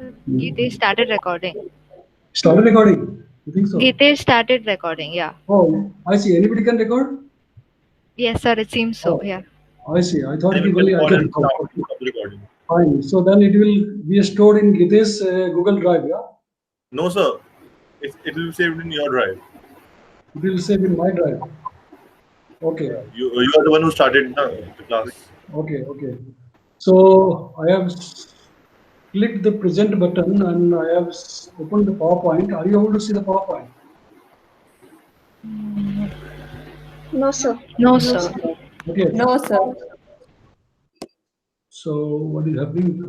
Geetesh started recording. Started recording? You think so? Geetesh started recording, yeah. Oh, I see. Anybody can record? Yes, sir, it seems so, Oh, yeah. I see. I thought Anyone can only I record can and record. start Okay, recording. fine. So then it will be stored in Gitesh Google Drive, yeah? No, sir. It will be saved in your drive. It will save in my drive. Okay, You are the one who started the class. okay. So I have clicked the present button and I have opened the PowerPoint. Are you able to see the PowerPoint? No, sir. No, sir. Okay. No, sir. So what is happening?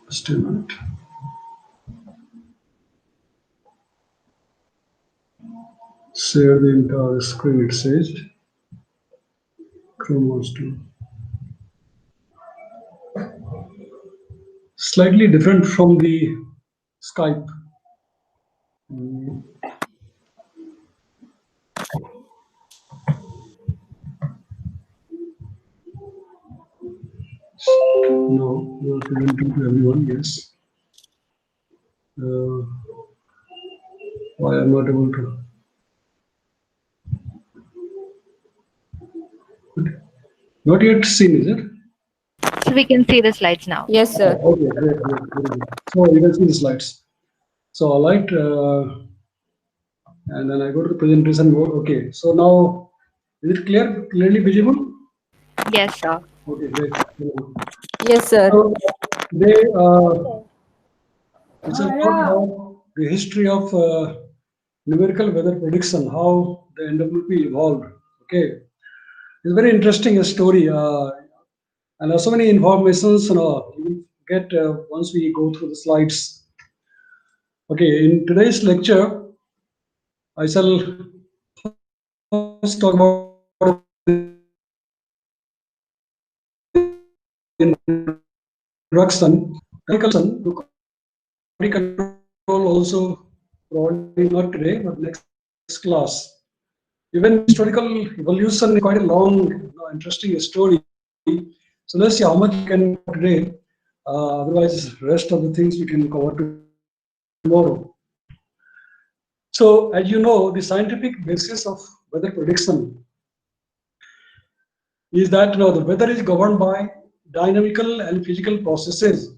Just a minute. Share the entire screen, it says. Chrome wants to. Slightly different from the Skype. Mm, No, you are presenting to everyone, yes. Uh, why I'm not able to. Not yet seen, is it? So we can see the slides now. Yes, sir. Okay, great, very good. So you can see the slides. So all right, and then I go to the presentation mode. Okay, so now is it clearly visible? Yes, sir. Okay, great. Very good. Yes, sir. So today we shall talk about the history of numerical weather prediction, how the NWP evolved. Okay, it's very interesting story, and so many informations you will get once we go through the slides. Okay, in today's lecture, I shall first talk about introduction, to control also probably not today, but next class. Even historical evolution is quite a long, interesting story. So let's see how much we can cover today. Otherwise, rest of the things we can cover tomorrow. So, as you know, the scientific basis of weather prediction is that the weather is governed by dynamical and physical processes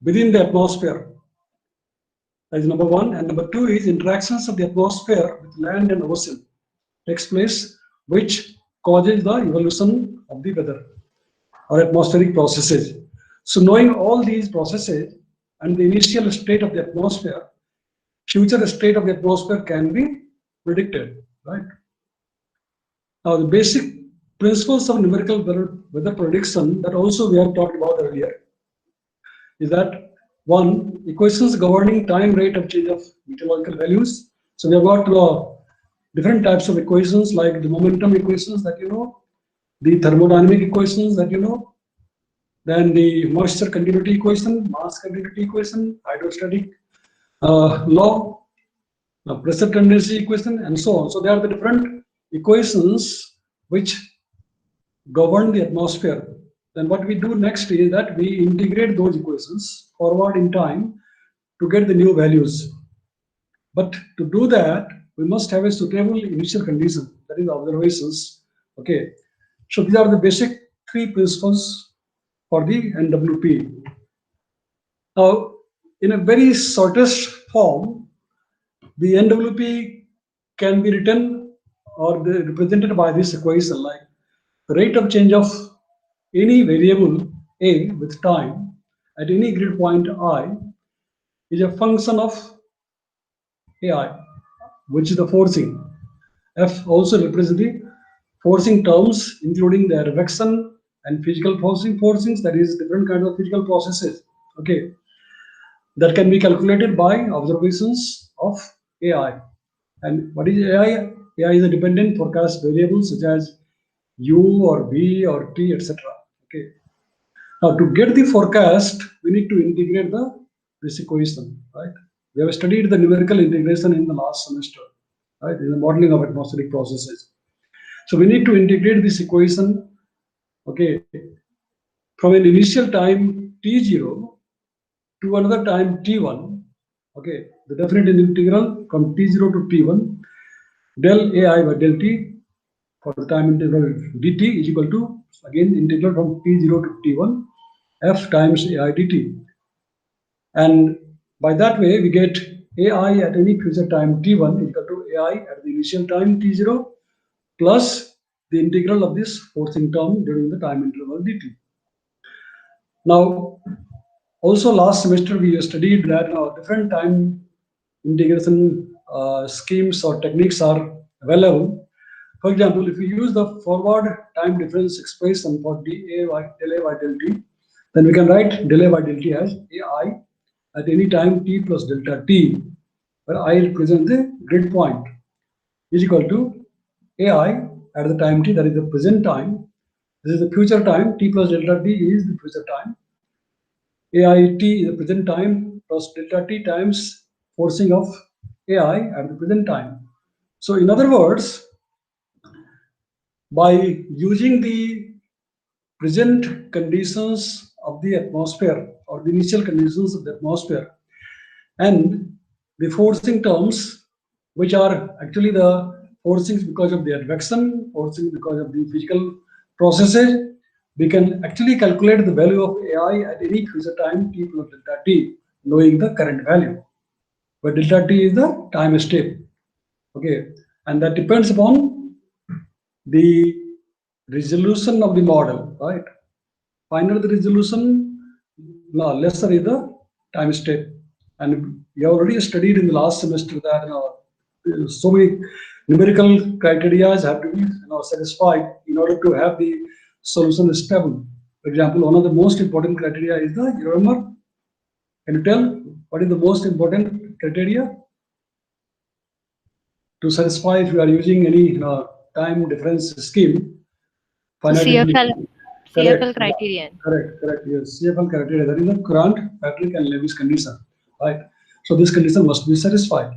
within the atmosphere. That is number one. And number two is interactions of the atmosphere with land and ocean takes place, which causes the evolution of the weather or atmospheric processes. So knowing all these processes and the initial state of the atmosphere, future state of the atmosphere can be predicted, right? Now the basic principles of numerical weather prediction that also we have talked about earlier is that one, equations governing time rate of change of meteorological values. So we have got different types of equations like the momentum equations that you know, the thermodynamic equations that you know, then the moisture continuity equation, mass continuity equation, hydrostatic law, pressure tendency equation, and so on. So there are the different equations which govern the atmosphere. Then what we do next is that we integrate those equations forward in time to get the new values. But to do that, we must have a suitable initial condition, that is observations. Okay. So these are the basic three principles for the NWP. Now, in a very shortest form, the NWP can be written or represented by this equation like the rate of change of any variable A with time at any grid point I is a function of AI, which is the forcing. F also represents the forcing terms, including the advection and physical forcings, that is different kinds of physical processes. Okay, that can be calculated by observations of AI. And what is AI? AI is a dependent forecast variable such as U or V or T, etc. Okay. Now to get the forecast, we need to integrate this equation, right? We have studied the numerical integration in the last semester, right? In the modeling of atmospheric processes. So we need to integrate this equation, okay, from an initial time t0 to another time t1. Okay, the definite integral from t0 to t1 del ai by del t for the time interval dt is equal to, again, integral from t0 to t1 f times ai dt. And by that way, we get ai at any future time t1 is equal to ai at the initial time t0 plus the integral of this forcing term during the time interval dt. Now, also last semester we studied that different time integration schemes or techniques are available. For example, if we use the forward time difference expression for del A by del t, then we can write del A by del t as ai at any time t plus delta t, where I represents the grid point, is equal to ai at the time t, that is the present time. This is the future time, t plus delta t is the future time. AIT is the present time plus delta t times forcing of AI at the present time. So in other words, by using the present conditions of the atmosphere or the initial conditions of the atmosphere and the forcing terms, which are actually the forcings because of the advection, forcing because of the physical processes, we can actually calculate the value of AI at any future time t plus delta t, knowing the current value. But delta t is the time step, okay, and that depends upon the resolution of the model, right? Finer the resolution, no, lesser is the time step. And we already studied in the last semester that so many numerical criteria have to be satisfied in order to have the solution stable. For example, one of the most important criteria is the, you remember? Can you tell what is the most important criteria to satisfy if you are using any time difference scheme? CFL Correct. criterion. Correct. Yes, CFL criteria. That is the Courant, Patrick, and Lewis condition, right? So this condition must be satisfied.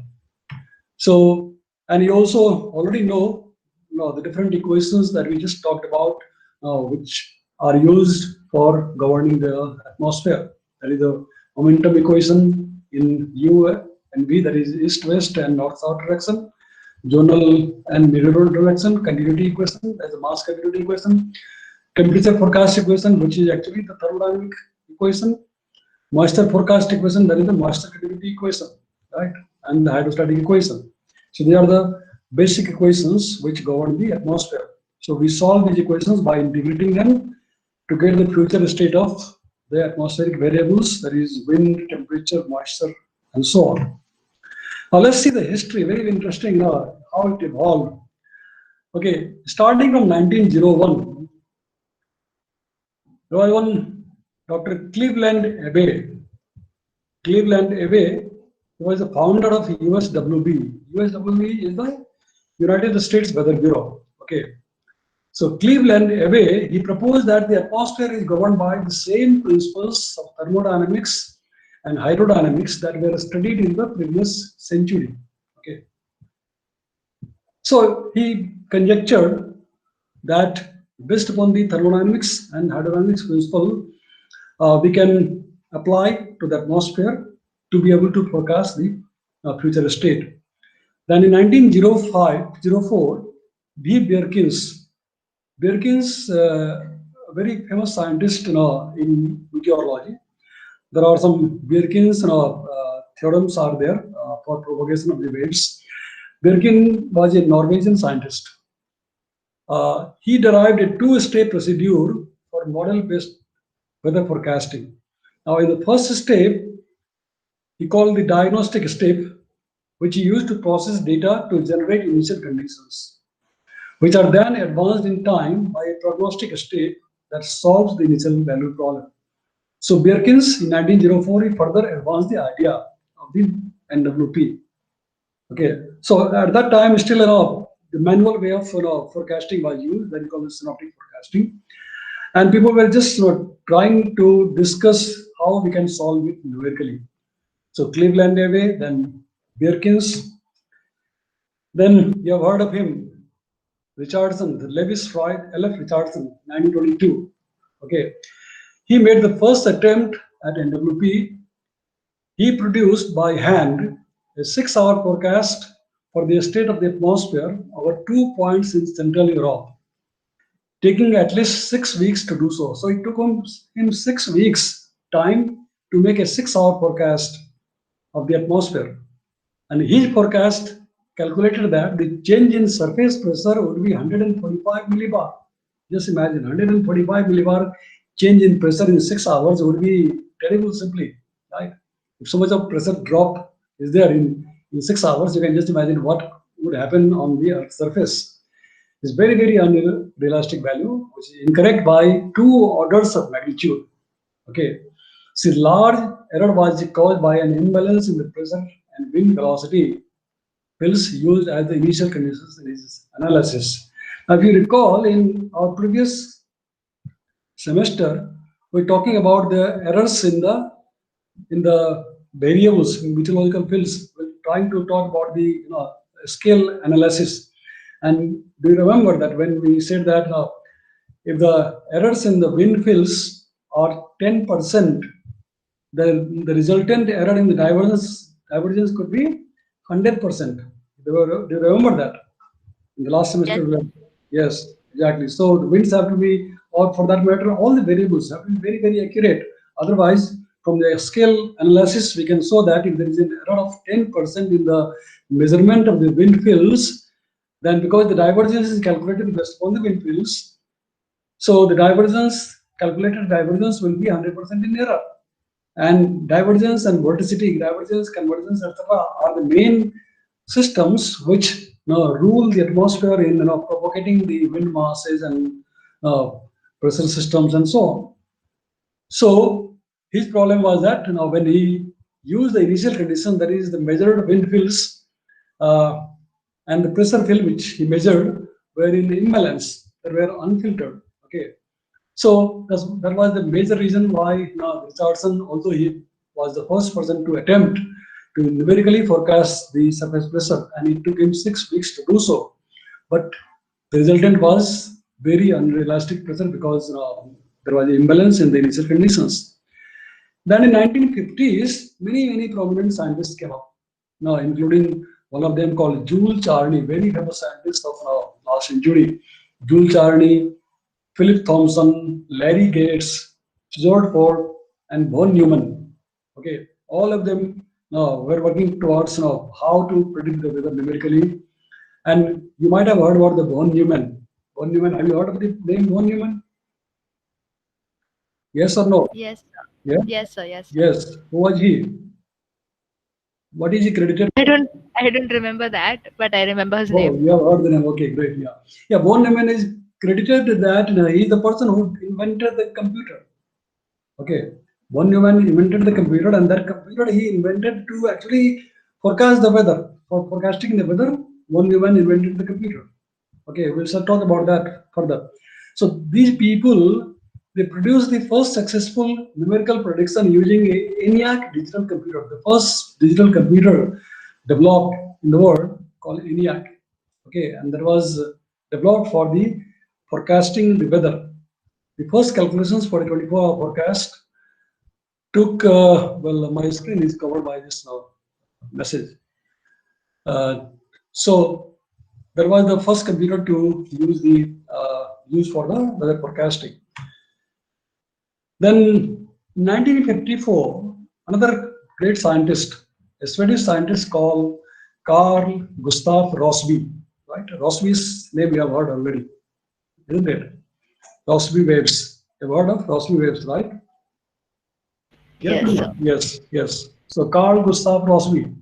So, and you also already know, the different equations that we just talked about, which are used for governing the atmosphere. That is the momentum equation in U and V, that is east-west and north-south direction. Zonal and meridional direction, continuity equation, as a mass continuity equation. Temperature forecast equation, which is actually the thermodynamic equation. Moisture forecast equation, that is the moisture continuity equation, right? And the hydrostatic equation. So they are the basic equations which govern the atmosphere. So we solve these equations by integrating them to get the future state of the atmospheric variables, that is wind, temperature, moisture, and so on. Now let's see the history, very interesting how it evolved. Okay, starting from 1901, there was one Dr. Cleveland Abbey. Cleveland Abbey was the founder of USWB. USWB is the United States Weather Bureau. Okay. So Cleveland Abbey, he proposed that the atmosphere is governed by the same principles of thermodynamics and hydrodynamics that were studied in the previous century. Okay. So he conjectured that based upon the thermodynamics and hydrodynamics principle, we can apply to the atmosphere to be able to forecast the future state. Then in 1904, V. Bjerkins, a very famous scientist in meteorology. There are some Bjerkins theorems are there for propagation of the waves. Bjerkin was a Norwegian scientist. He derived a two-step procedure for model-based weather forecasting. Now, in the first step, he called the diagnostic step, which he used to process data to generate initial conditions, which are then advanced in time by a prognostic step that solves the initial value problem. So Bjerkins in 1904, he further advanced the idea of the NWP. Okay, so at that time, still the manual way of forecasting was used, then called synoptic forecasting, and people were just trying to discuss how we can solve it numerically. So Cleveland Abbey, then Bjerkins, then you have heard of him, Richardson, the Lewis Freud, L.F. Richardson, 1922. Okay, he made the first attempt at NWP. He produced by hand a 6-hour forecast for the state of the atmosphere over 2 points in Central Europe, taking at least 6 weeks to do so. So it took him 6 weeks time to make a 6-hour forecast of the atmosphere. And his forecast calculated that the change in surface pressure would be 145 millibar. Just imagine 145 millibar change in pressure in 6 hours would be terrible simply, right? If so much of pressure drop is there in 6 hours, you can just imagine what would happen on the Earth's surface. It's very, very unrealistic value, which is incorrect by 2 orders of magnitude. Okay. See, large error was caused by an imbalance in the pressure and wind velocity fields used as the initial conditions in this analysis. Now, if you recall, in our previous semester, we're talking about the errors in the variables in meteorological fields. We're trying to talk about the scale analysis. And do you remember that when we said that if the errors in the wind fields are 10%, the resultant error in the divergence could be 100%. Do you remember that? In the last semester, yes, exactly. So the winds have to be, or for that matter, all the variables have to be very, very accurate. Otherwise, from the scale analysis, we can show that if there is an error of 10% in the measurement of the wind fields, then because the divergence is calculated based on the wind fields, so the calculated divergence will be 100% in error. And divergence and vorticity, divergence, convergence, etc. are the main systems which rule the atmosphere in propagating the wind masses and pressure systems and so on. So his problem was that when he used the initial condition, that is the measured wind fields and the pressure field which he measured were in imbalance, they were unfiltered. Okay. So that was the major reason why Richardson, although he was the first person to attempt to numerically forecast the surface pressure, and it took him 6 weeks to do so. But the resultant was very unrealistic pressure because there was an imbalance in the initial conditions. Then in 1950s, many prominent scientists came up, including one of them called Jules Charny, very famous scientist of last century. Jules Charny, Philip Thomson, Larry Gates, George Ford, and von Neumann. Okay, all of them were working towards how to predict the weather numerically. And you might have heard about the von Neumann. Von Neumann, have you heard of the name von Neumann? Yes or no? Yes, sir. Yeah? Yes, sir. Yes, sir. Yes. Who was he? What is he credited? I don't remember that, but I remember his name. You have heard the name. Okay, great. Yeah. Yeah, von Neumann is credited that he is the person who invented the computer. Okay. Von Neumann invented the computer, and that computer he invented to actually forecast the weather. For forecasting the weather, von Neumann invented the computer. Okay, we'll talk about that further. So these people, they produced the first successful numerical prediction using a ENIAC digital computer, the first digital computer developed in the world called ENIAC. Okay, and that was developed for the forecasting the weather. The first calculations for the 24-hour forecast took, well, my screen is covered by this message. So that was the first computer to use for the weather forecasting. Then in 1954, another great scientist, a Swedish scientist called Carl Gustav Rossby, right? Rossby's name you have heard already, isn't it? Rossby waves. You've heard of Rossby waves, right? Yes, sir. Yes. So Carl Gustav Rossby,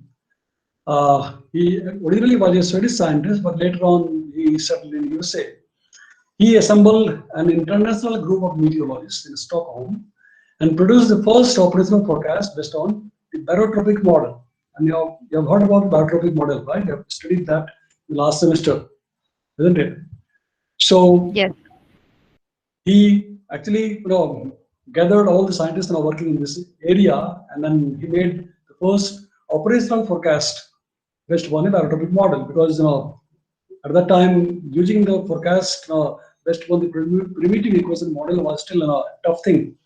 he originally was a Swedish scientist, but later on he settled in USA. He assembled an international group of meteorologists in Stockholm and produced the first operational forecast based on the barotropic model. And you have heard about the barotropic model, right? You have studied that in the last semester, isn't it? So yes, he actually gathered all the scientists now working in this area, and then he made the first operational forecast based on a barotropic model, because at that time, using the forecast based upon the primitive equation model was still a tough thing.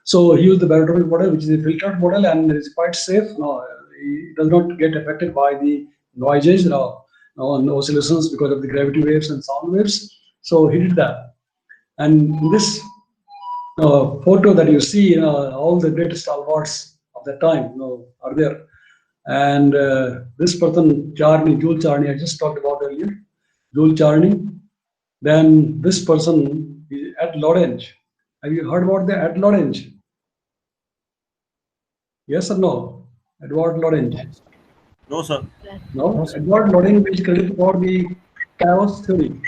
So he used the barometric model, which is a filtered model, and it is quite safe. It does not get affected by the noises, no oscillations because of the gravity waves and sound waves. So he did that. And in this photo that you see, all the greatest stalwarts of that time, are there. And this person, Jules Charney, I just talked about earlier, Jules Charney. Then this person is Ed Lorentz. Have you heard about the Ed Lorentz? Yes or no? Edward Lorentz. No, sir. No, Edward Lorentz is credited for the chaos theory.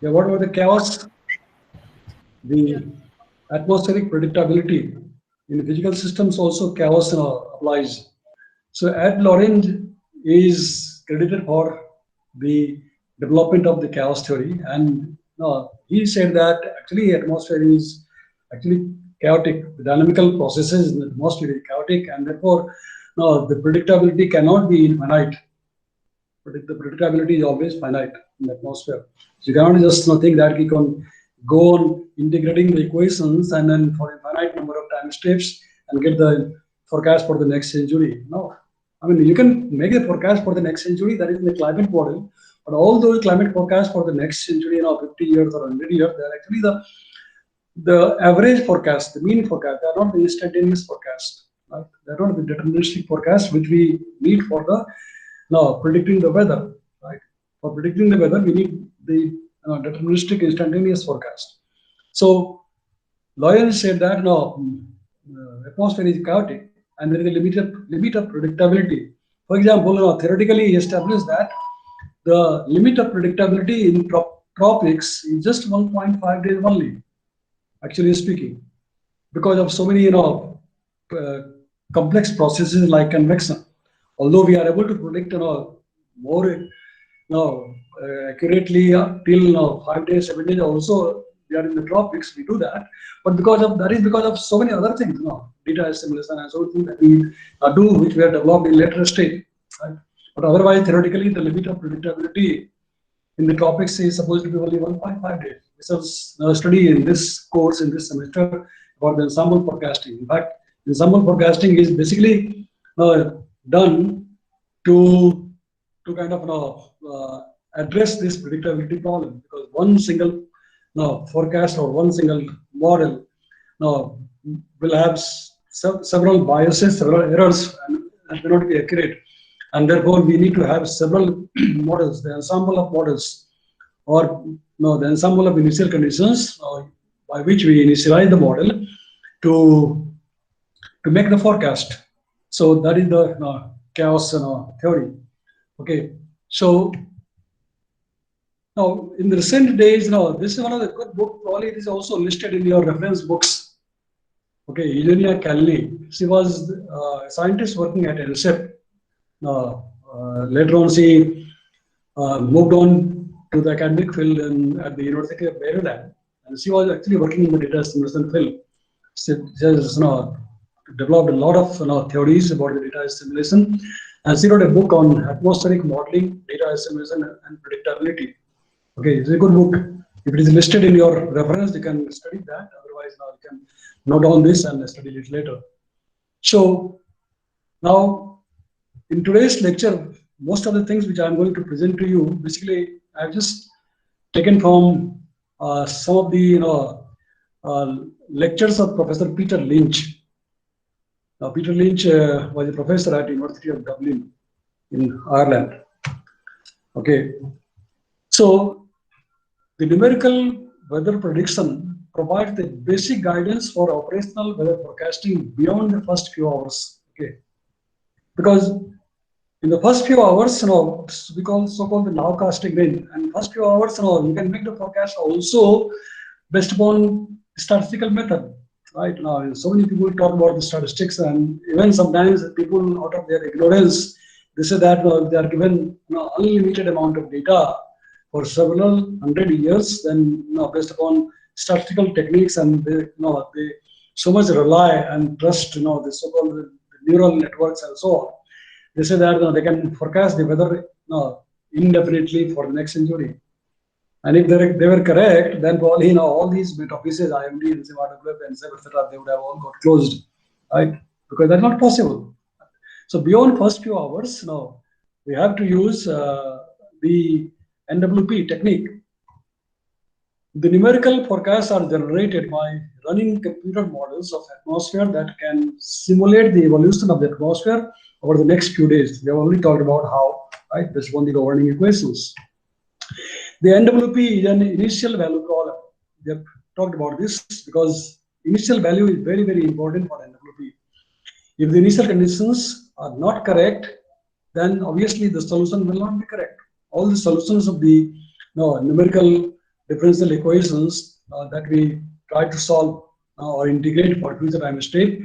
Yeah, what about the chaos? The atmospheric predictability. In physical systems also chaos applies. So Ed Lorentz is credited for the development of the chaos theory, and he said that actually atmosphere is actually chaotic. The dynamical processes in the atmosphere is chaotic, and therefore the predictability cannot be infinite. The predictability is always finite in the atmosphere. So you cannot just think that you can go on integrating the equations and then for a finite number of time steps and get the forecast for the next century. No, I mean you can make a forecast for the next century, that is in the climate model, but all those climate forecasts for the next century, 50 years or 100 years, they are actually the average forecast, the mean forecast. They are not the instantaneous forecast. Right? They are not the deterministic forecast which we need for the predicting the weather. Right? For predicting the weather, we need the deterministic instantaneous forecast. So Lorentz said that atmosphere is chaotic and there is a limit of predictability. For example, theoretically he established that the limit of predictability in tropics is just 1.5 days only, actually speaking, because of so many complex processes like convection. Although we are able to predict more accurately till 5 days, 7 days also, we are in the tropics, we do that. But because of so many other things, data assimilation and so things that we do, which we have developed in later stage. Right? But otherwise, theoretically, the limit of predictability in the tropics is supposed to be only 1.5 days. This was a study in this course in this semester about the ensemble forecasting. In fact, ensemble forecasting is basically done to kind of address this predictability problem, because one single forecast or one single model will have several biases, several errors, and may not be accurate. And therefore, we need to have several models, the ensemble of models, or the ensemble of initial conditions by which we initialize the model to make the forecast. So that is the chaos theory. Okay, so now in the recent days, this is one of the good books. Probably it is also listed in your reference books. Okay, Eugenia Calney. She was a scientist working at NSEP. Later on, she moved on to the academic field at the University of Maryland, and she was actually working in the data assimilation field. She has developed a lot of theories about the data assimilation, and she wrote a book on atmospheric modeling, data assimilation, and predictability. Okay, it's a good book. If it is listed in your reference, you can study that. Otherwise, you can note down this and study it later. So now, in today's lecture, most of the things which I'm going to present to you, basically, I've just taken from some of the lectures of Professor Peter Lynch. Now, Peter Lynch was a professor at the University of Dublin in Ireland. Okay, so the numerical weather prediction provides the basic guidance for operational weather forecasting beyond the first few hours. Okay, because in the first few hours, we call so-called the nowcasting range, and first few hours, you can make the forecast also based upon statistical method. Right now, so many people talk about the statistics, and even sometimes people, out of their ignorance, they say that they are given unlimited amount of data for several hundred years, then based upon statistical techniques, and they so much rely and trust the so-called neural networks and so on. They say that they can forecast the weather indefinitely for the next century. And if they were correct, then probably all these met offices, IMD, NSEM, RWF, NSEM, etc., they would have all got closed, right? Because that's not possible. So beyond first few hours, now we have to use the NWP technique. The numerical forecasts are generated by running computer models of atmosphere that can simulate the evolution of the atmosphere over the next few days. We have already talked about how, right? This one, the governing equations. The NWP is an initial value problem. We have talked about this because initial value is very, very important for NWP. If the initial conditions are not correct, then obviously the solution will not be correct. All the solutions of the numerical differential equations that we try to solve or integrate for future time state,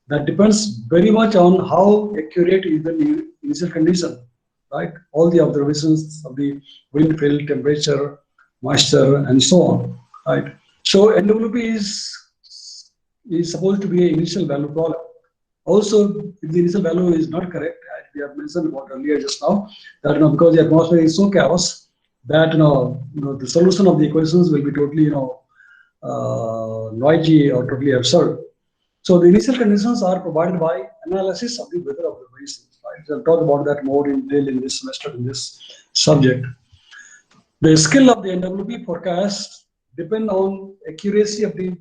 that depends very much on how accurate is the initial condition, right? All the observations of the wind, field, temperature, moisture, and so on, right? So NWP is supposed to be an initial value problem. Also, if the initial value is not correct, as we have mentioned about earlier just now, that because the atmosphere is so chaos that the solution of the equations will be totally noisy or totally absurd. So the initial conditions are provided by analysis of the weather observations. Right? I'll talk about that more in detail in this semester in this subject. The skill of the NWP forecast depend on accuracy of the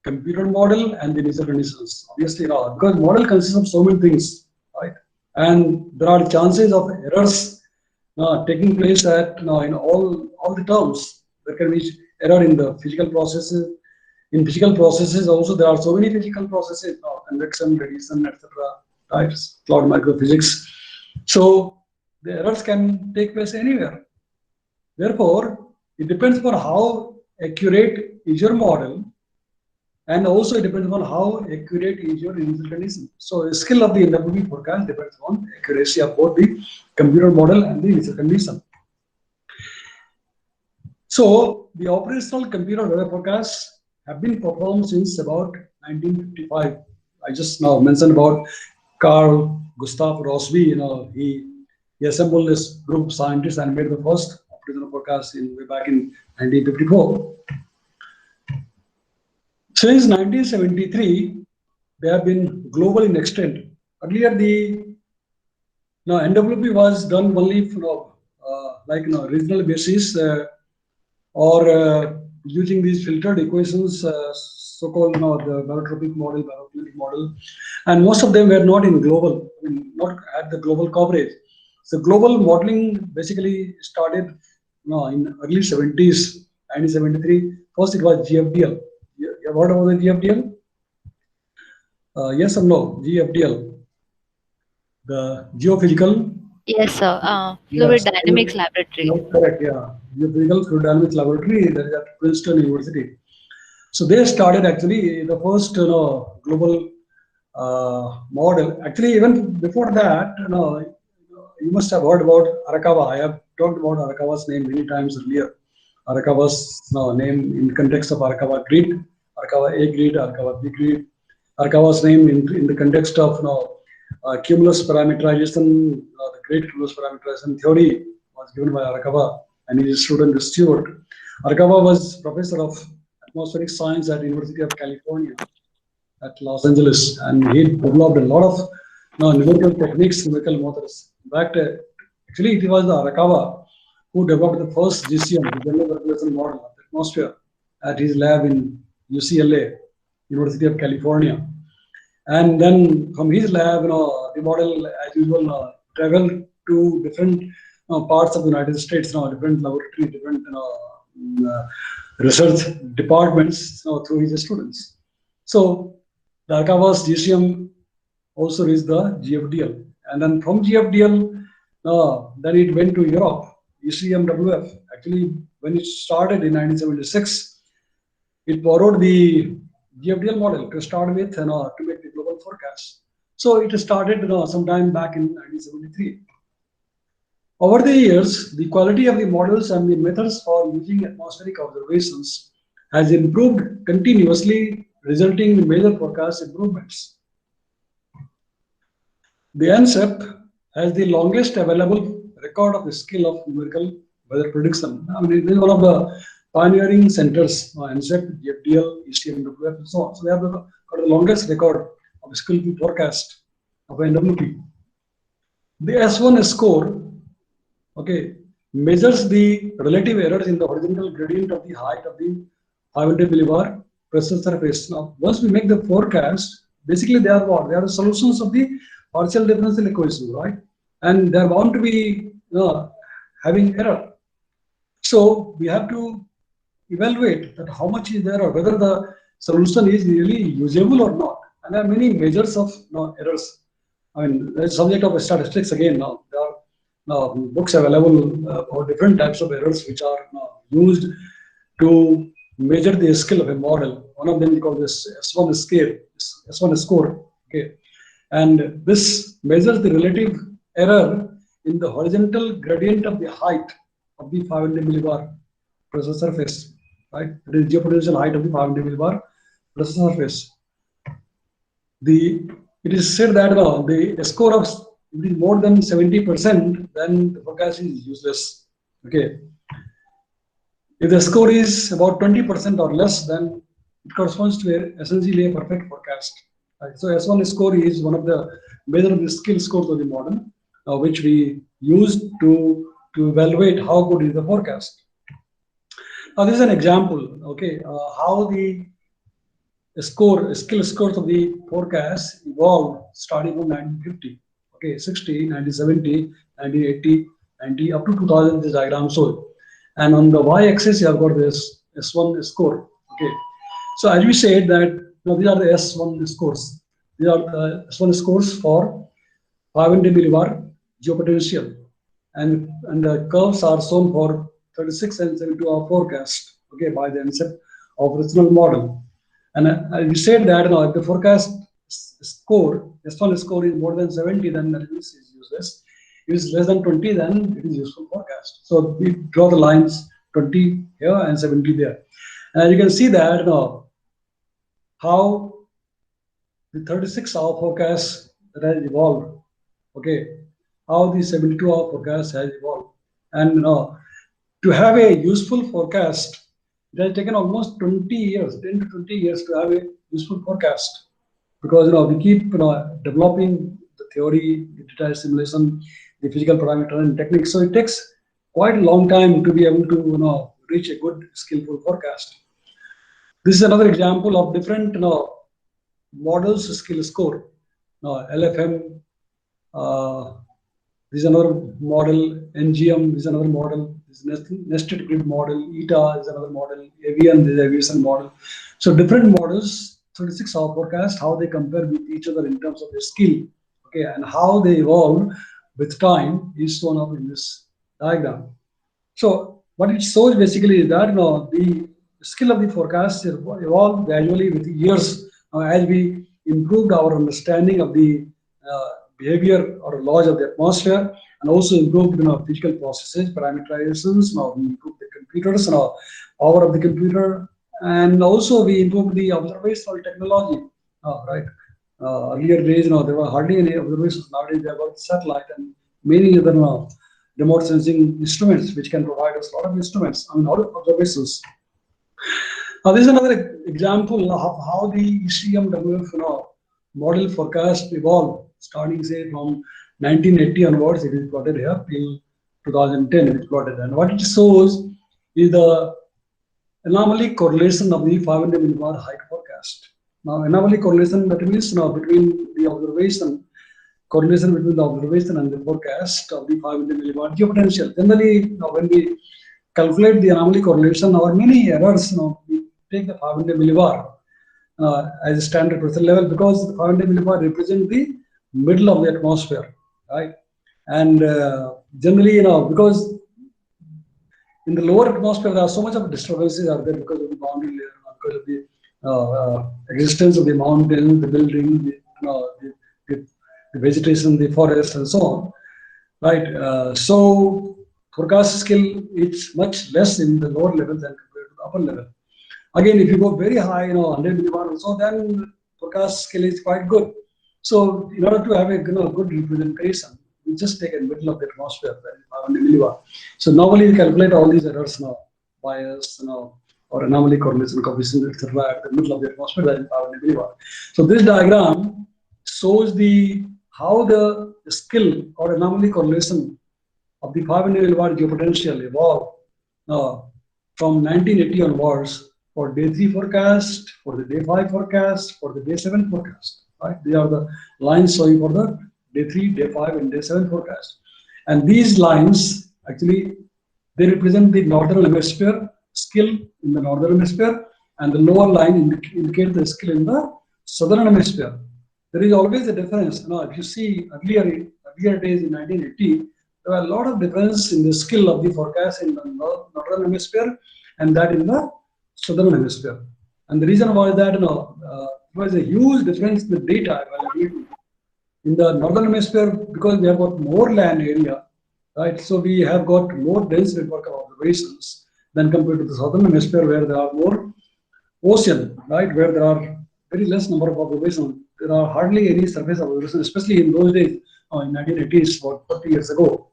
computer model and the initial conditions. Obviously, because model consists of so many things, right? And there are chances of errors taking place at in all the terms. There can be error in the physical processes. In physical processes, also there are so many physical processes, convection, radiation, etc. Types, cloud microphysics. So the errors can take place anywhere. Therefore, it depends on how accurate is your model, and also it depends on how accurate is your initial condition. So the skill of the NWP forecast depends on accuracy of both the computer model and the initial condition. So the operational computer weather forecasts have been performed since about 1955. I just now mentioned about Carl Gustav Rossby. He assembled this group of scientists and made the first operational forecast way back in 1954. Since 1973, they have been global in extent. Earlier, the NWP was done only for regional basis or using these filtered equations, so-called the barotropic model, baroclimatic model, and most of them were not in global, not at the global coverage. So global modeling basically started in early 70s, 1973. First, it was GFDL. You have heard about the GFDL? Yes or no? GFDL, the geophysical. Yes, sir. Fluid Dynamics Laboratory. Correct, yeah. Geophysical Fluid Dynamics Laboratory, that is at Princeton University. So they started actually the first global model. Actually, even before that, you must have heard about Arakawa. I have talked about Arakawa's name many times earlier. Arakawa's name in context of Arakawa grid, Arakawa A grid, Arakawa B grid. Arakawa's name in the context of cumulus parameterization, the great cumulus parameterization theory was given by Arakawa and his student Stewart. Arakawa was professor of atmospheric science at University of California at Los Angeles, and he developed a lot of numerical techniques, numerical methods. In fact, actually, it was the Arakawa who developed the first GCM, the General Circulation Model of the atmosphere, at his lab in UCLA, University of California. And then from his lab, the model, as usual, traveled to different parts of the United States, different laboratories, different research departments through his students. So the Arakawa's GCM also reached the GFDL. And then from GFDL, then it went to Europe, ECMWF. Actually, when it started in 1976, it borrowed the GFDL model to start with to make the global forecast. So it started sometime back in 1973. Over the years, the quality of the models and the methods for using atmospheric observations has improved continuously, resulting in major forecast improvements. The NCEP has the longest available record of the skill of numerical weather prediction. I mean, it is one of the pioneering centers, NCEP, GFDL, ECMWF, and so on. So they have got the longest record of skillful forecast of NWP. The S1 score, okay, measures the relative errors in the horizontal gradient of the height of the 500 millibar pressure surface. Now, once we make the forecast, basically they are what? They are the solutions of the partial differential equation, right? And they are bound to be having error. So we have to evaluate that how much is there or whether the solution is really usable or not. And there are many measures of errors. I mean, the subject of statistics again now. There are books available for different types of errors which are used to measure the skill of a model. One of them is called this S1 scale, S1 score. Okay, and this measures the relative error in the horizontal gradient of the height of the 500 millibar pressure surface. Right, it is geopotential height of the 500 millibar pressure surface. It is said that the score of if it is more than 70%, then the forecast is useless. Okay. If the score is about 20% or less, then it corresponds to essentially a perfect forecast. Right. So S1 score is one of the major of the skill scores of the model, which we use to evaluate how good is the forecast. Now this is an example, okay, how the skill scores of the forecast evolved starting from 1950, okay, 60, 1970, 1980, 90, up to 2000. This diagram shows. And on the y-axis, you have got this S1 score, okay. So as we said that these are the S1 scores. These are the S1 scores for 500 millibar geopotential, and the curves are shown for 36 and 72 hour forecast, okay, by the NCEP operational model. And we said that if the forecast score, S1 score is more than 70, then it is useless. If it is less than 20, then it is useful forecast. So we draw the lines 20 here and 70 there. And you can see that how the 36 hour forecast that has evolved, okay, how the 72 hour forecast has evolved. And to have a useful forecast, it has taken almost 20 years, 10 to 20 years to have a useful forecast, because we keep developing the theory, the data simulation, the physical parameter and techniques. So it takes quite a long time to be able to reach a good skillful forecast. This is another example of different models skill score. LFM. This is another model. NGM is another model. This is nested grid model. ETA is another model. AVN is aviation model. So different models, 36 hour forecast, how they compare with each other in terms of their skill, okay, and how they evolve with time is shown up in this diagram. So what it shows basically is that the skill of the forecast evolved gradually with years as we improved our understanding of the behavior or laws of the atmosphere, and also improved physical processes, parameterizations. Now we improved the computers, power of the computer, and also we improved the observational technology. Right. Earlier days, there were hardly any observations. Nowadays, there are satellite and many other remote sensing instruments which can provide us a lot of instruments, a lot of observations. Now, this is another example of how the ECMWF model forecast evolved, starting say from 1980 onwards. It is plotted here till 2010. It is plotted, and what it shows is the anomaly correlation of the 500 millibar height forecast. Now, anomaly correlation, that means between the observation, correlation between the observation and the forecast of the 500 millibar geopotential. Generally, when we calculate the anomaly correlation, our many errors, we take the 500 millibar as a standard pressure level, because the 500 millibar represent the middle of the atmosphere, right? And generally, because in the lower atmosphere, there are so much of disturbances are there because of the boundary layer, because of the existence of the mountain, the building, the vegetation, the forest, and so on, right? So forecast skill is much less in the lower level than compared to the upper level. Again, if you go very high, 100 millibar or so, then forecast skill is quite good. So in order to have a good representation, we just take a middle of the atmosphere, that is 500 millibar. So normally we calculate all these errors now, bias, or anomaly, correlation, coefficient, etc. at the middle of the atmosphere, that is 500 millibar. So this diagram shows how the skill or anomaly correlation of the 500 millibar geopotential evolved from 1980 onwards for day 3 forecast, for the day 5 forecast, for the day 7 forecast. Right? These are the lines showing for the day 3, day 5, and day 7 forecast. And these lines actually they represent the northern hemisphere skill in the northern hemisphere, and the lower line indicates the skill in the southern hemisphere. There is always a difference. If you see earlier days in 1980, there were a lot of difference in the skill of the forecast in the northern hemisphere and that in the southern hemisphere. And the reason was that there was a huge difference in the data availability in the northern hemisphere because we have got more land area, right? So we have got more dense network of observations than compared to the southern hemisphere where there are more ocean, right? Where there are very less number of observations. There are hardly any surface observations, especially in those days, in 1980s, about 30 years ago.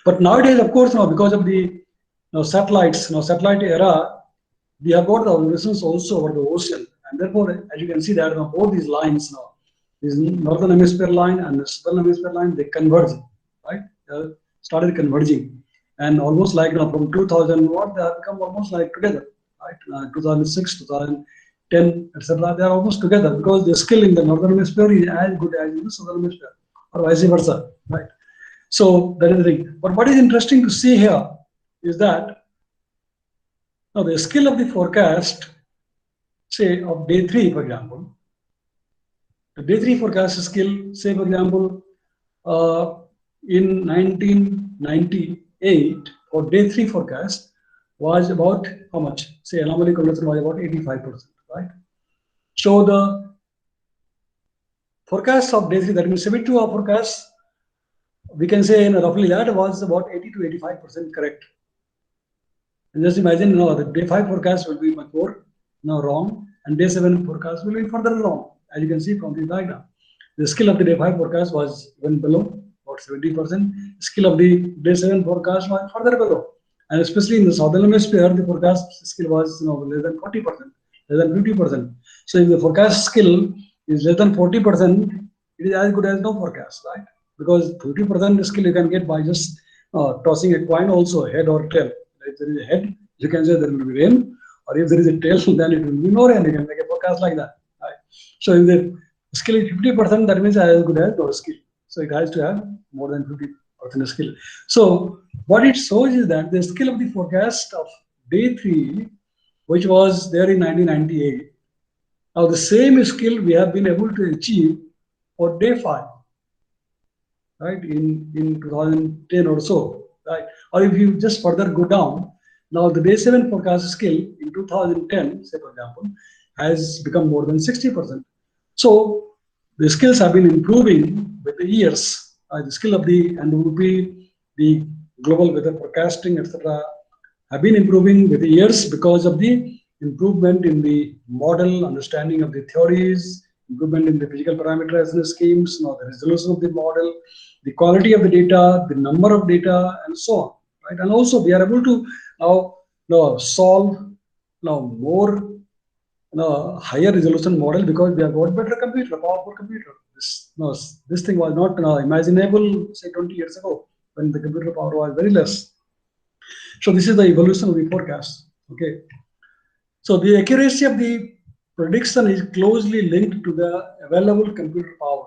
But nowadays, of course, because of the satellites, satellite era, we have got the observations also over the ocean. And therefore, as you can see that both these lines now, this northern hemisphere line and the southern hemisphere line, they converge, right? They started converging. And almost like from 2000, they have become almost like together, right? 2006, 2010, etc. They are almost together because the skill in the northern hemisphere is as good as in the southern hemisphere, or vice versa, right? So that is the thing. But what is interesting to see here is that now the skill of the forecast, say of day 3, for example, the day 3 forecast skill, say for example, in 1998 for day 3 forecast was about how much? Say anomaly correlation was about 85%, right? So the forecast of day 3, that means 72 hour forecast, we can say roughly that was about 80 to 85% correct. And just imagine the day 5 forecast will be much more wrong, and day 7 forecast will be further wrong, as you can see from the diagram. The skill of the day 5 forecast was even below, about 70%. Skill of the day 7 forecast was further below. And especially in the southern hemisphere, the forecast skill was less than 40%, less than 50%. So if the forecast skill is less than 40%, it is as good as no forecast, right? Because 50% skill you can get by just tossing a coin also, head or tail. If there is a head, you can say there will be rain, or if there is a tail, then it will be no rain. You can make a forecast like that, right? So if the skill is 50%, that means as good as no skill. So it has to have more than 50% skill. So what it shows is that the skill of the forecast of day 3, which was there in 1998, now the same skill we have been able to achieve for day 5, right, in 2010 or so, right? Or if you just further go down, now the day 7 forecast skill in 2010, say for example, has become more than 60%. So the skills have been improving with the years. The skill of the NWP, the global weather forecasting, etc., have been improving with the years because of the improvement in the model, understanding of the theories, improvement in the physical parameters and schemes, the resolution of the model, the quality of the data, the number of data, and so on. Right? And also we are able to now solve more higher resolution model because we have got better computer, powerful computer. This thing was not imaginable, say 20 years ago when the computer power was very less. So this is the evolution of the forecast. Okay. So the accuracy of the prediction is closely linked to the available computer power.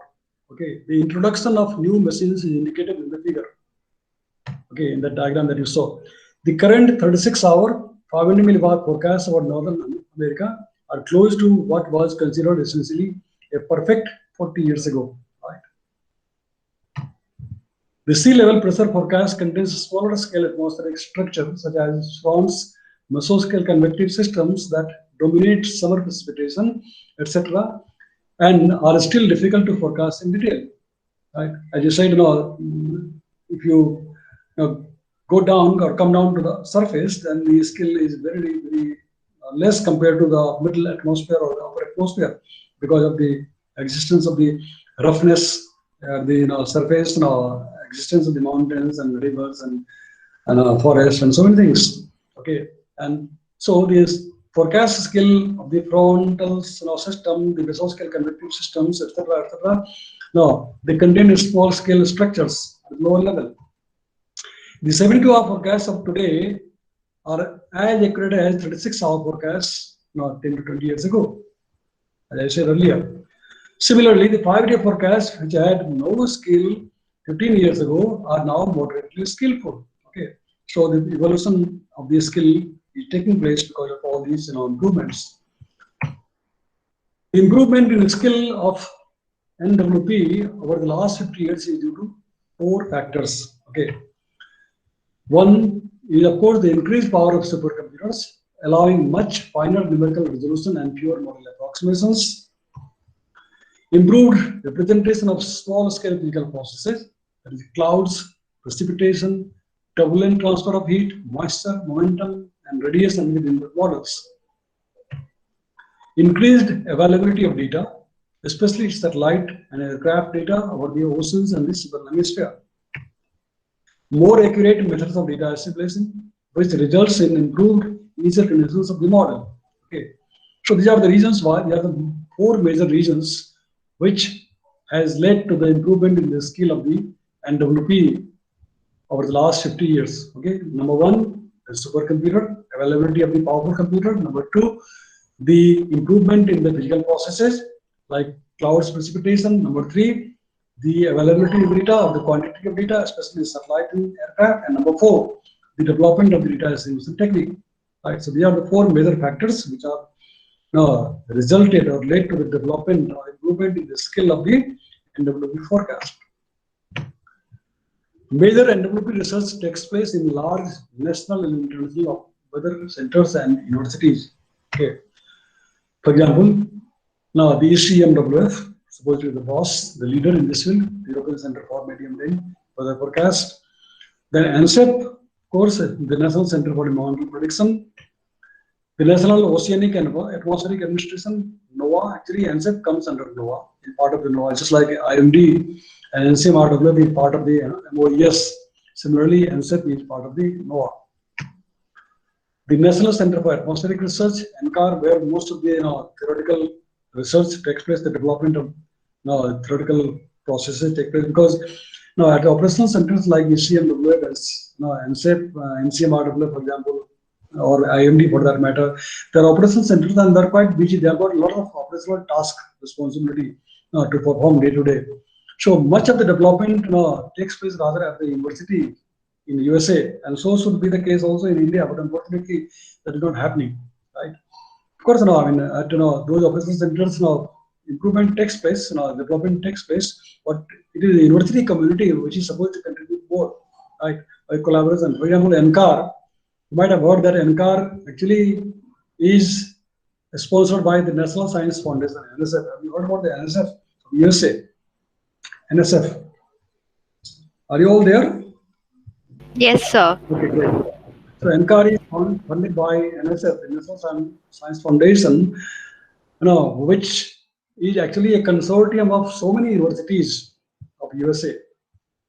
Okay. The introduction of new machines is indicated in the figure. Okay, in the diagram that you saw. The current 36-hour 500 milliwatt forecast about Northern America are close to what was considered essentially a perfect 40 years ago. Right? The sea level pressure forecast contains smaller scale atmospheric structures such as swamps, mesoscale convective systems that dominate summer precipitation, etc., and are still difficult to forecast in detail. Right? As you said, if you go down or come down to the surface, then the skill is very, very less compared to the middle atmosphere or the upper atmosphere because of the existence of the roughness the surface existence of the mountains and rivers and forests and so many things. Okay, and so this forecast skill of the frontal system, the mesoscale convective systems, etc. No, they contain small scale structures at lower level. The 72-hour forecasts of today are as accurate as 36-hour forecasts 10 to 20 years ago, as I said earlier. Similarly, the 5-day forecasts, which had no skill 15 years ago, are now moderately skillful. Okay, so the evolution of the skill is taking place because of all these improvements. The improvement in the skill of NWP over the last 50 years is due to 4 factors. Okay, one is of course the increased power of supercomputers, allowing much finer numerical resolution and fewer model approximations. Improved representation of small-scale physical processes, that is clouds, precipitation, turbulent transfer of heat, moisture, momentum, and radiation within the models. Increased availability of data, especially satellite and aircraft data over the oceans and the southern hemisphere. More accurate methods of data assimilation, which results in improved easier reconnaissance of the model. Okay, so these are the reasons why. They are the 4 major reasons which has led to the improvement in the skill of the NWP over the last 50 years. Okay, number 1, the supercomputer, availability of the powerful computer. Number 2, the improvement in the physical processes like clouds, precipitation. Number 3, the availability of data, of the quantity of data, especially satellite and aircraft. And number 4, the development of the data assimilation technique. Right, so these are the 4 major factors which are resulted or led to the development or improvement in the skill of the NWP forecast. Major NWP research takes place in large national and international weather centers and universities. Okay. For example, now the ECMWF, supposed to be the boss, the leader in this field, the European Center for Medium Range Weather Forecast. Then ANSEP, of course, the National Center for Environmental Prediction. The National Oceanic and Atmospheric Administration, NOAA, actually ANSEP comes under NOAA, in part of the NOAA, just like IMD and NCMRWF is part of the MOES. Similarly, ANSEP is part of the NOAA. The National Center for Atmospheric Research, NCAR, where most of the theoretical research takes place, the development of theoretical processes take place, because at the operational centers like ECMWF, ANSEP, NCMRWF, for example, or IMD for that matter, their operational centers and they're quite busy. They have got a lot of operational task responsibility to perform day to day. So much of the development takes place rather at the university in USA, and so should be the case also in India. But unfortunately, that is not happening. Right? Of course, I mean, at those operational centers, improvement takes place, development takes place. But it is the university community which is supposed to contribute more, right? By collaboration. For example, NCAR. You might have heard that NCAR actually is sponsored by the National Science Foundation, NSF. Have you heard about the NSF of USA? NSF. Are you all there? Yes, sir. Okay, great. So NCAR is funded by NSF, the National Science Foundation, which is actually a consortium of so many universities of USA.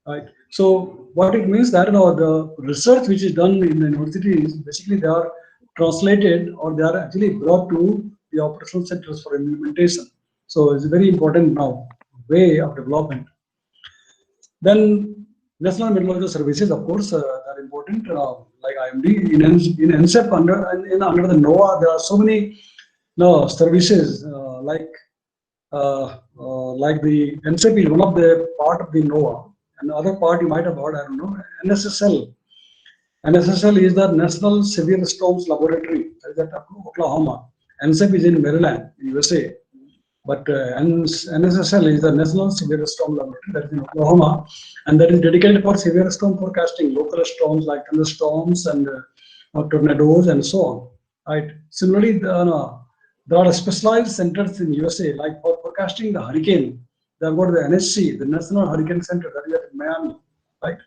Right. So what it means that the research which is done in the universities, basically they are translated or they are actually brought to the operational centers for implementation. So it's a very important way of development. Then National Meteorological Services, of course, are important, like IMD. In NCEP under the NOAA, there are so many services like the NCEP is one of the part of the NOAA. And the other part you might have heard, I don't know, NSSL. NSSL is the National Severe Storms Laboratory. That is at Oklahoma. NCEP is in Maryland, in USA. But NSSL is the National Severe Storm Laboratory, that is in Oklahoma. And that is dedicated for severe storm forecasting, local storms like thunderstorms and tornadoes and so on. Right. Similarly, there are specialized centers in USA, like for forecasting the hurricane. They've got the NHC, the National Hurricane Center, that is at Miami, right?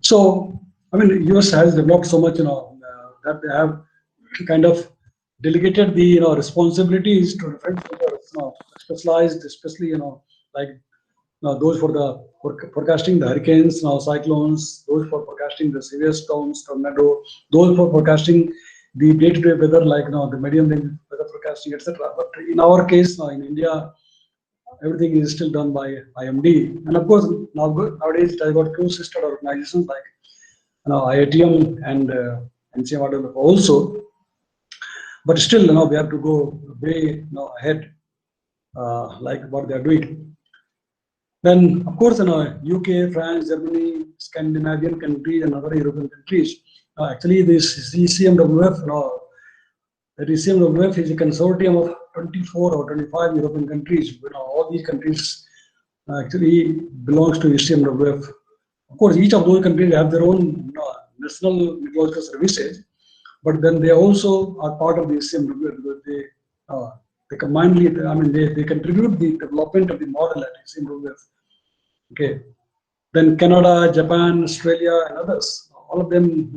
So, I mean, the US has developed so much, that they have kind of delegated the, responsibilities to different centers, specialized, especially, like those for the forecasting the hurricanes, cyclones, those for forecasting the severe storms, tornado, those for forecasting the day-to-day weather, like the medium range weather forecasting, etc. But in our case, in India, everything is still done by IMD, and of course nowadays it has got two sister organizations like IITM and NCMRW also. But still, we have to go way ahead, like what they are doing. Then, of course, UK, France, Germany, Scandinavian countries, and other European countries. Actually, this ECMWF, that ECMWF is a consortium of 24 or 25 European countries. All these countries actually belongs to ECMWF. Of course, each of those countries have their own national meteorological services, but then they also are part of the ECMWF because they combinedly, they contribute the development of the model at ECMWF. Okay, then Canada, Japan, Australia, and others, all of them,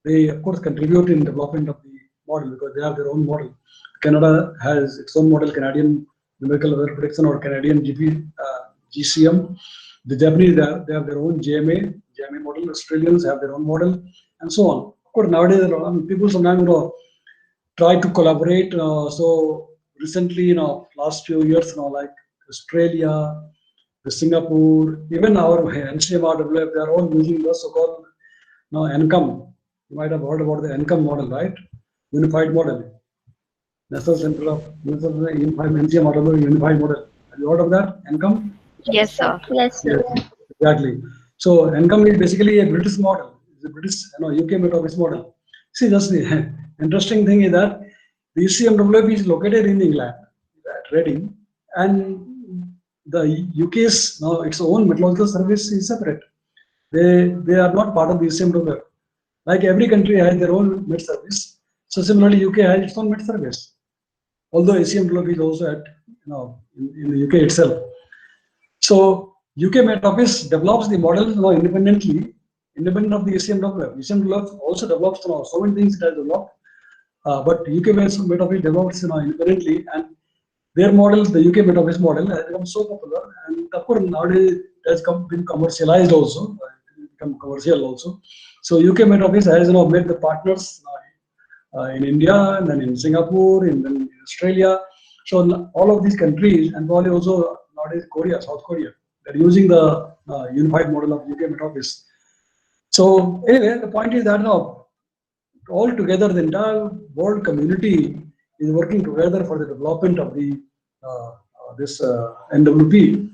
they of course contribute in development of the model because they have their own model. Canada has its own model, Canadian Numerical Weather Prediction, or Canadian GCM. The Japanese, they have their own GMA model. Australians have their own model, and so on. Of course, nowadays, people sometimes try to collaborate. So recently, last few years, like Australia, Singapore, even our NCMRWF, they are all using the so-called NCOM. You might have heard about the NCOM model, right? Unified model. National Center of NCMRWF Unified Model. Have you heard of that? NCOM? Yes, sir. Yes, sir. Yes, exactly. So NCOM is basically a British model. It's a British, UK Met Office model. See, that's the interesting thing is that the ECMWF is located in England, at Reading, and the UK's its own meteorological service is separate. They are not part of the ECMWF. Like every country has their own Met service. So similarly, UK has its own Met service. Although ECMWF is also at in the UK itself. So UK Met Office develops the models independently, independent of the ECMWF. ECMWF also develops so many things it has developed, but UK Met Office develops independently, and their model, the UK Met Office model, has become so popular, and of course nowadays it has been commercialized also, become commercial also. So UK Met Office has made the partners in India, and then in Singapore, and then in Australia. So all of these countries, and probably also nowadays Korea, South Korea, they're using the unified model of UK Met Office. So anyway, the point is that all together the entire world community is working together for the development of the this NWP.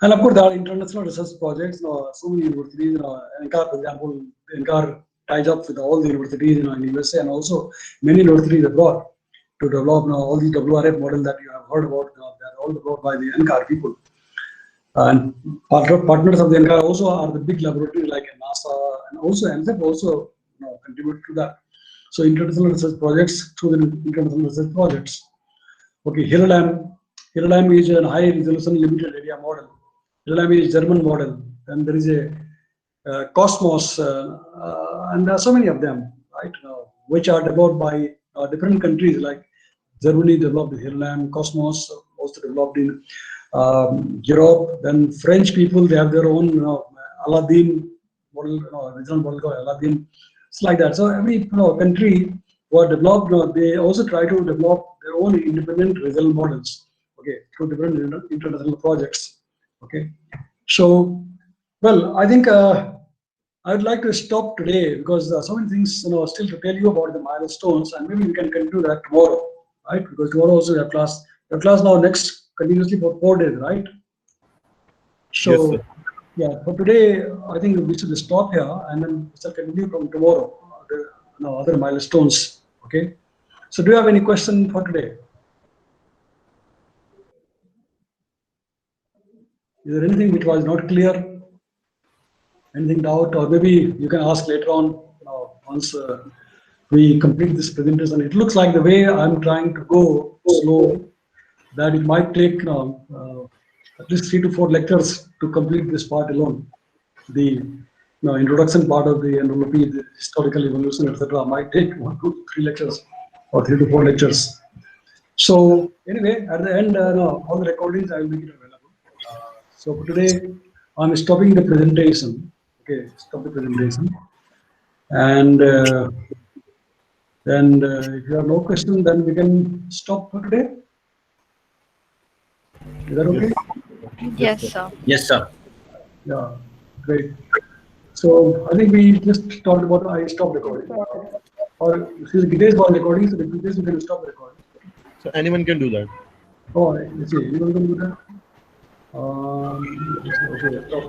And of course, there are international research projects. So many universities, NCAR, for example, NCAR ties up with all the universities in USA and also many universities abroad to develop all the WRF models that you have heard about. They're all developed by the NCAR people. And partners of the NCAR also are the big laboratories like NASA, and also NSF also contribute to that. So international research projects through the international research projects. Okay, HIRLAM is a high resolution limited area model. HIRLAM is German model. Then there is a Cosmos, and there are so many of them, right? Which are developed by different countries, like Germany developed HIRLAM, Cosmos also developed in Europe. Then French people, they have their own Aladdin model, regional model called Aladdin. It's like that. So every country who are developed, they also try to develop their own independent regional models. Okay, through different international projects. Okay, so well, I think I'd like to stop today because so many things still to tell you about the milestones, and maybe we can continue that tomorrow, right? Because tomorrow also we have class. Your class now next continuously for 4 days, right? So Yes, sir. yeah, for today I think we should stop here, and then we shall continue from tomorrow. The other milestones. Okay. So do you have any question for today? Is there anything which was not clear? Anything doubt, or maybe you can ask later on once we complete this presentation. It looks like the way I'm trying to go slow, that it might take at least 3 to 4 lectures to complete this part alone. The introduction part of the NWP, the historical evolution, etc., might take 1 to 3 lectures or 3 to 4 lectures. So anyway, at the end, all the recordings I will make it available. So for today, I'm stopping the presentation. Okay, stop the presentation. And if you have no question, then we can stop for today. Is that okay? Yes, sir. Yes, sir. Yeah, great. So I think we just talked about I stop recording. Or since Gitesh was recording, so Gitesh, you can stop recording. So anyone can do that. Oh, I see. You want to do that? Okay, stop.